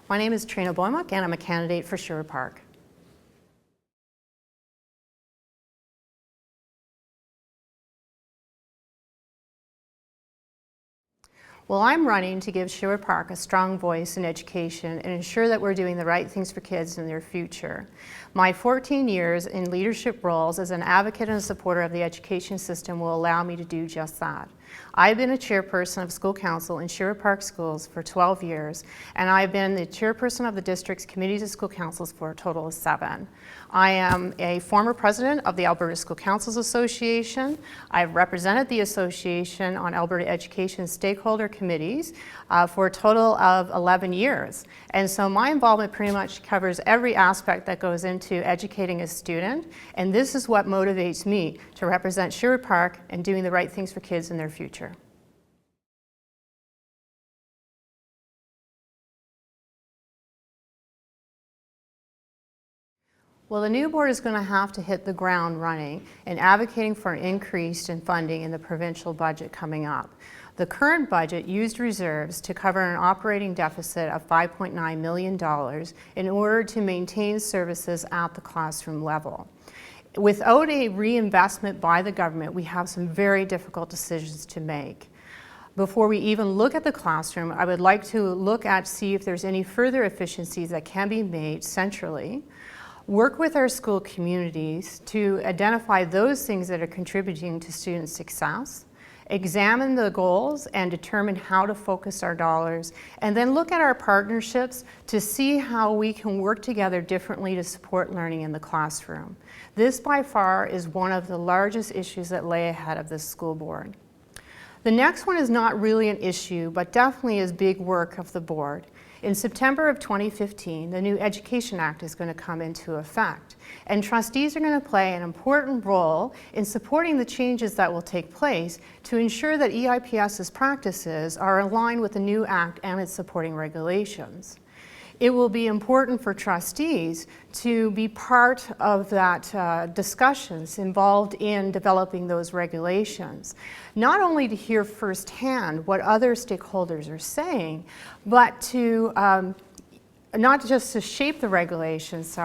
My name is Trina Boymook and I'm a candidate for Sherwood Park. Well, I'm running to give Sherwood Park a strong voice in education and ensure that we're doing the right things for kids in their future. My 14 years in leadership roles as an advocate and a supporter of the education system will allow me to do just that. I've been a chairperson of school council in Sherwood Park Schools for 12 years, and I've been the chairperson of the district's committees of school councils for a total of 7. I am a former president of the Alberta School Councils Association. I've represented the association on Alberta Education stakeholder committees for a total of 11 years. And so my involvement pretty much covers every aspect that goes into educating a student, and this is what motivates me to represent Sherwood Park and doing the right things for kids in their future. Well, the new board is going to have to hit the ground running in advocating for an increase in funding in the provincial budget coming up. The current budget used reserves to cover an operating deficit of $5.9 million in order to maintain services at the classroom level. Without a reinvestment by the government, we have some very difficult decisions to make. Before we even look at the classroom, I would like to see if there's any further efficiencies that can be made centrally. Work with our school communities to identify those things that are contributing to student success, examine the goals and determine how to focus our dollars, and then look at our partnerships to see how we can work together differently to support learning in the classroom. This by far is one of the largest issues that lay ahead of this school board. The next one is not really an issue, but definitely is big work of the board. In September of 2015, the new Education Act is going to come into effect, and trustees are going to play an important role in supporting the changes that will take place to ensure that EIPS's practices are aligned with the new Act and its supporting regulations. It will be important for trustees to be part of that discussions involved in developing those regulations. Not only to hear firsthand what other stakeholders are saying, but to not just to shape the regulations,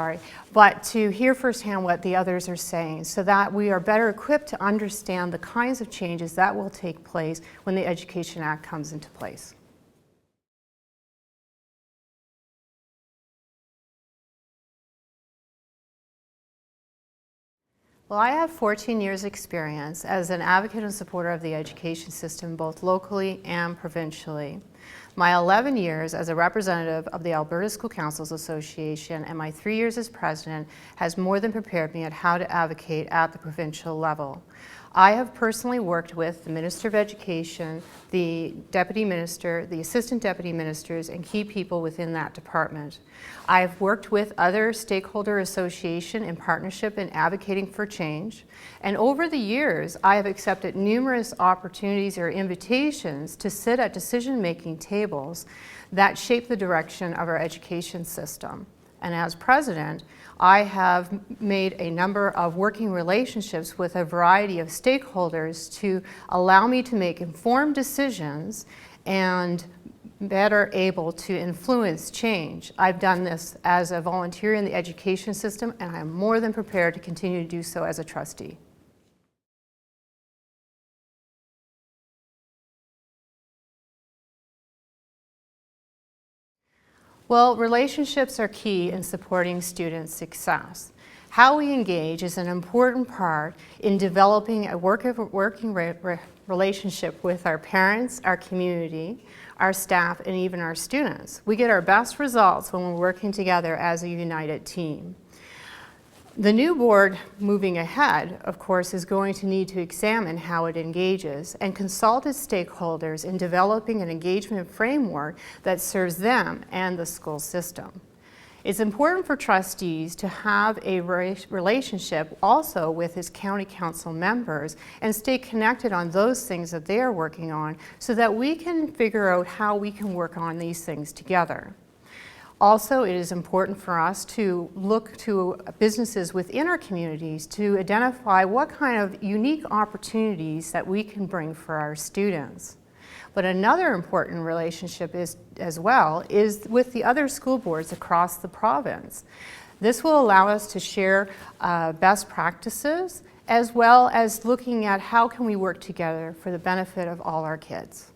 but to hear firsthand what the others are saying so that we are better equipped to understand the kinds of changes that will take place when the Education Act comes into place. Well, I have 14 years experience as an advocate and supporter of the education system both locally and provincially. My 11 years as a representative of the Alberta School Councils Association and my 3 years as president has more than prepared me at how to advocate at the provincial level. I have personally worked with the Minister of Education, the Deputy Minister, the Assistant Deputy Ministers, and key people within that department. I've worked with other stakeholder associations in partnership in advocating for change, and over the years I have accepted numerous opportunities or invitations to sit at decision-making tables that shape the direction of our education system. And as president, I have made a number of working relationships with a variety of stakeholders to allow me to make informed decisions and better able to influence change. I've done this as a volunteer in the education system, and I'm more than prepared to continue to do so as a trustee. Well, relationships are key in supporting student success. How we engage is an important part in developing a working relationship with our parents, our community, our staff, and even our students. We get our best results when we're working together as a united team. The new board moving ahead, of course, is going to need to examine how it engages and consult its stakeholders in developing an engagement framework that serves them and the school system. It's important for trustees to have a relationship also with his county council members and stay connected on those things that they are working on so that we can figure out how we can work on these things together. Also, it is important for us to look to businesses within our communities to identify what kind of unique opportunities that we can bring for our students. But another important relationship as well is with the other school boards across the province. This will allow us to share best practices as well as looking at how can we work together for the benefit of all our kids.